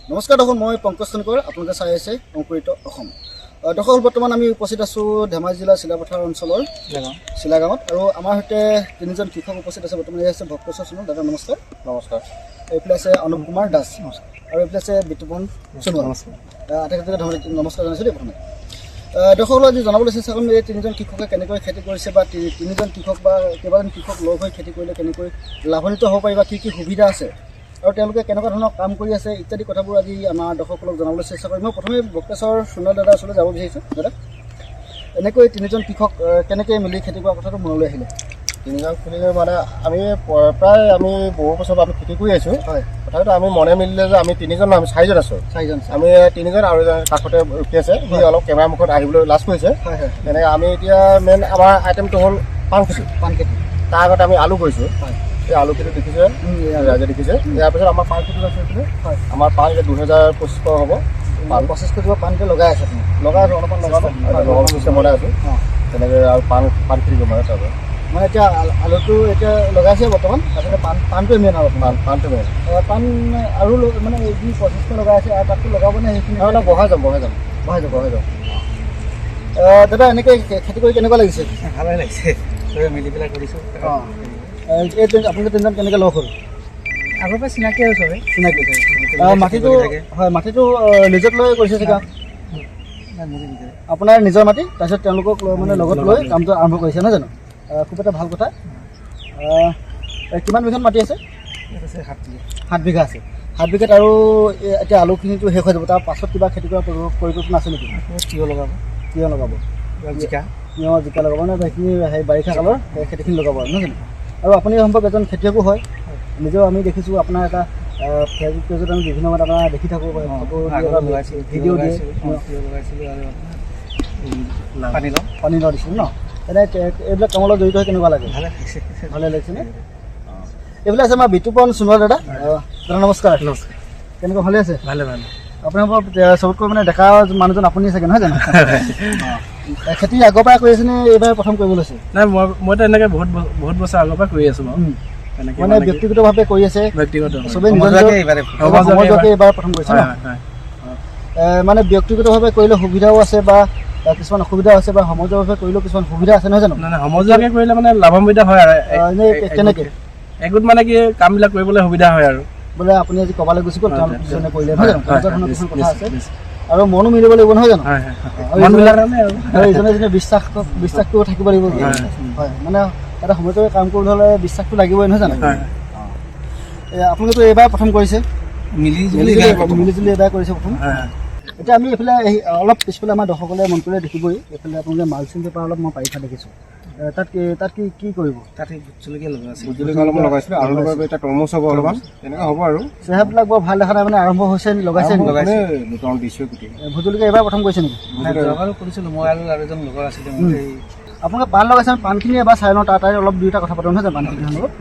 নমস্কাৰ দৰ্শক, মই পংকজ ঠনকৰ। আপোনালোকে চাই আছে অংকুৰিত অসম। দৰ্শক, বৰ্তমান আমি উপস্থিত আছোঁ ধেমাজি জিলাৰ চিলাপথাৰ অঞ্চলৰ চিলাগাঁৱত, আৰু আমাৰ সৈতে তিনিজন কৃষক উপস্থিত আছে। বৰ্তমান এই আছে ভক্তেশ্বৰ সোণোৱাল। দাদা নমস্কাৰ। নমস্কাৰ। এইফালে আছে অনুপ কুমাৰ দাস, আৰু এইফালে আছে বিতুপন সোণোৱাল। আটাইকেইটা নমস্কাৰ জনাইছোঁ দেই। প্ৰথমে দৰ্শকসকলক আজি জনাবলৈ চেষ্টা কৰিম এই তিনিজন কৃষকে কেনেকৈ খেতি কৰিছে, বা তিনিজন কৃষক বা কেইবাজন কৃষক লগ হৈ খেতি কৰিলে কেনেকৈ লাভান্বিত হ'ব পাৰি, বা কি কি সুবিধা আছে, আৰু তেওঁলোকে কেনেকুৱা ধৰণৰ কাম কৰি আছে ইত্যাদি কথাবোৰ আজি আমাৰ দৰ্শকসকলক জনাবলৈ চেষ্টা কৰিম। মই প্ৰথমে ভক্তেশ্বৰ সোণোৱাল দাদাৰ ওচৰলৈ যাব বিচাৰিছোঁ। দাদা, এনেকৈ তিনিজন কৃষক কেনেকৈ মিলি খেতি কৰা কথাটো মনলৈ আহিলে? তিনিজন খেতি মানে আমি প্ৰায় বহু বছৰ আমি খেতি কৰি আছোঁ। হয়, তথাপিতো আমি মনে মিলিলে যে আমি তিনিজন আমি চাৰিজন আছোঁ। আমি তিনিজন, আৰু এজন কাষতে ৰখি আছে, সি অলপ কেমেৰা মুখত আহিবলৈ লাজ কৰিছে। হয় হয়। তেনেকৈ আমি এতিয়া মেইন আমাৰ আইটেমটো হ'ল পাণ খেতি। তাৰ আগতে আমি আলু কৰিছোঁ। এই আলু খেতি দেখিছে, ৰাইজে দেখিছে। ইয়াৰ পিছত আমাৰ পাণ খেতি আছে। আমাৰ পাণ এতিয়া 2025 হ'ব। 25 কেজি পাণটো লগাই আছে, লগাই আছোঁ, অলপমান লগাব চিষ্টেমতে আছোঁ। তেনেকৈ আৰু পাণ খেতি কৰিব মানে তাৰপৰা মানে এতিয়া আলুটো এতিয়া লগাইছে বৰ্তমান, তাৰপিছতে পাণটোৱে মেইন আৰু পাণটো মেইন। পাণ আৰু মানে যি 25 লগাই আছে আৰু তাতটো লগাব নে সেইখিনি? বঢ়াই যাম। দাদা, এনেকৈ খেতি কৰি কেনেকুৱা লাগিছে? ভালে লাগিছে, মিলি পেলাই কৰিছোঁ। আপোনালোকে তিনিজন কেনেকৈ লগ হ'ল? আগৰ পৰা চিনাকি আৰু চবেই চিনাকি মাটিটো? হয়, মাটিটো লিজত লৈ কৰিছে চাগে? আপোনাৰ নিজৰ মাটি, তাৰপিছত তেওঁলোকক মানে লগত লৈ কামটো আৰম্ভ কৰিছে, নহয় জানো? খুব এটা ভাল কথা। কিমান বিঘাত মাটি আছে? 7 বিঘা আছে। 7 বিঘাত আৰু এতিয়া আলুখিনিতো শেষ হৈ যাব, তাৰ পাছত কিবা খেতি কৰা পৰিকল্পনা আছে নেকি? তিয়ঁহ লগাব, জিকা লগাব নে? সেইখিনি সেই বাৰিষা কালৰ সেই খেতিখিনি লগাব আৰু, নহয় জানো? আৰু আপুনি সম্ভৱ এজন খেতিয়কো হয়। নিজেও আমি দেখিছোঁ আপোনাৰ এটা ফেচবুক পেজত আমি বিভিন্ন সময়ত আপোনাৰ দেখি থাকোঁ, ভিডিঅ' দিয়ে। পানীলাও দিছিলোঁ ন? এনে এইবিলাক কামত জড়িত হৈ কেনেকুৱা লাগে? ভালে লাগিছেনে? এইবিলাক আছে আমাৰ বিতুপন সোণোৱাল দাদা। দাদা নমস্কাৰ। কেনেকুৱা, ভালে আছে? ভালে। আপোনালোকৰ চবতকৈ মানে ডেকা মানুহজন আপুনি চাগে, নহয় জানো? খেতি আগৰ পৰা কৰি আছেনে এইবাৰ প্ৰথম কৰিব লৈছে? নাই, মইতো এনেকৈ বহুত বছৰ আগৰ পৰা কৰি আছোঁ বাৰু। মানে ব্যক্তিগতভাৱে কৰি আছে, চবেই এইবাৰ প্ৰথম কৰিছে ন? মানে ব্যক্তিগতভাৱে কৰিলে সুবিধাও আছে, বা কিছুমান অসুবিধা আছে, বা সমাজৰভাৱে কৰিলেও কিছুমান সুবিধা আছে, নহয় জানো? সমাজুৱাকৈ কৰিলে মানে লাভান্বিত হয় আৰু এনেই কেনেকৈ একগোট মানে কি কামবিলাক কৰিবলৈ সুবিধা হয় আৰু। বোলে আপুনি আজি ক'বালৈ গুচি গ'ল, তেওঁলোকে কৰিলে, নহয় জানো? তেনেকুৱা ধৰণৰ কিছুমান কথা আছে, আৰু মনো মিলিব লাগিব, নহয় জানো? আৰু ইজনে সিজনে বিশ্বাসটো থাকিব লাগিব। হয়, মানে এটা সমাজৰ কাম কৰিবলৈ হ'লে বিশ্বাসটো লাগিবই, নহয় জানো? আপোনালোকেতো এইবাৰ প্ৰথম কৰিছে, মিলি জুলি এইবাৰ কৰিছে প্ৰথম। এতিয়া আমি এইফালে অলপ পিছফালে আমাৰ দৰ্শকসকলে মন কৰিলে দেখিবই, এইফালে আপোনালোকে মালচিং পেপাৰ অলপ মই পাৰি থোৱা দেখিছোঁ। তাত কি কৰিব? তাত জলকীয়া লগা আছে, অলপমান লগাইছিলোঁ, আৰু লগাব এতিয়া তৰমুজ হ'ব অলপমান, তেনেকুৱা হ'ব আৰু। চেহেৰাবিলাক বৰ ভাল দেখা নাই, মানে আৰম্ভ হৈছে, লগাইছে ভোট জলকীয়া এইবাৰ প্ৰথম কৰিছে নেকি? কৰিছিলোঁ মই আৰু এজন লগৰ আছিলে। আপোনালোকে পাণ লগাইছে, পাণখিনি এবাৰ চাই লওঁ, তাত অলপ দুয়োটা কথা পাতোঁ, নহয় জানো? পাণখিনিৰ লগত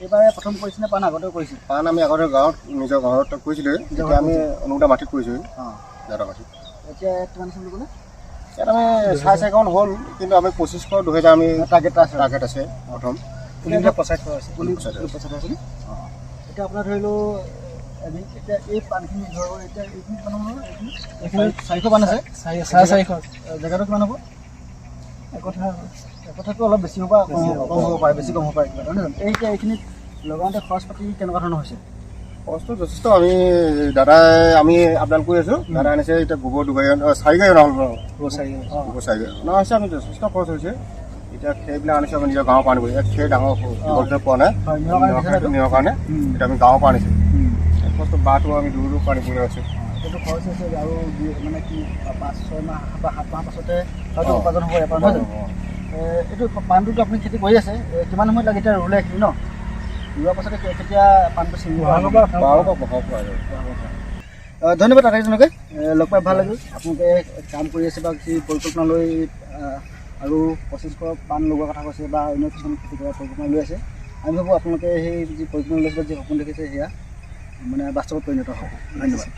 এইবাৰ প্ৰথম কৰিছে নে পাণ আগতেও কৰিছে? পাণ আমি আগতে গাঁৱত নিজৰ ঘৰত কৰিছিলোঁ, এতিয়া আমি অনুদা মাটিত কৰিছোঁ, দাদা মাটিত। এতিয়া কিমান আছে বুলি ক'লে? ইয়াত আমি 4,500 হ'ল, কিন্তু আমি 2500 2000 আমি টাৰ্গেট আছে প্ৰথম। পুলিবিলাক পচাই থোৱা আছে, এতিয়া আপোনাৰ ধৰি লওঁ এতিয়া এই পাণখিনি ধৰক, এতিয়া এইখিনি কিমান হ'ব? এইখিনি 400 পাণ আছে, 450 জেগাটো কিমান হ'ব? একঠাটো অলপ বেছি হ'ব, কম হ'ব পাৰে, বেছি কম হ'ব পাৰে কিবা, নহয় জানো? এতিয়া এইখিনিত লগাওঁতে খৰচ পাতি কেনেকুৱা ধৰণৰ হৈছে? খৰচটো যথেষ্ট। আমি আপডাউন কৰি আছোঁ। দাদা আনিছে এতিয়া গোবৰ 2 গাড়ী, 4 গাড়ী অনা হ'ল, গোবৰ 4 গাড়ী অনা হৈছে। আমি যথেষ্ট খৰচ হৈছে। এতিয়া খেৰবিলাক আনিছোঁ, আমি নিজৰ গাঁৱৰ পৰা আনিব। ইয়াত খেৰ ডাঙৰ পোৱা নাই, নিয়ৰ কাৰণে এতিয়া আমি গাঁৱৰ পৰা আনিছোঁ। খৰচটো বাঁহটো আমি দূৰ পৰা আনিবলৈ আছোঁ। সেইটো খৰচ হৈছে, আৰু মানে কি 5-6 মাহ বা 7 মাহ পাছতে হয়তো উপাৰ্জন হ'ব এবাৰ, নহয় জানো? এইটো পাণটোতো আপুনি খেতি কৰি আছে, কিমান সময়ত লাগে এতিয়া ৰুলে এইখিনি ন? ৰোৱাৰ পাছতে কেতিয়া পাণটো ছিঙিব? ধন্যবাদ আটাইজনকে, লগ পাই ভাল লাগিল। আপোনালোকে কাম কৰি আছে, বা যি পৰিকল্পনা লৈ আৰু 2500 পাণ লগোৱাৰ কথা কৈছে, বা অন্য কিছুমান খেতি কৰাৰ পৰিকল্পনা লৈ আছে। আমি ভাবোঁ আপোনালোকে সেই যি পৰিকল্পনা লৈছে, যি সপোন দেখিছে, সেয়া মানে বাস্তৱত পৰিণত হ'ব। ধন্যবাদ।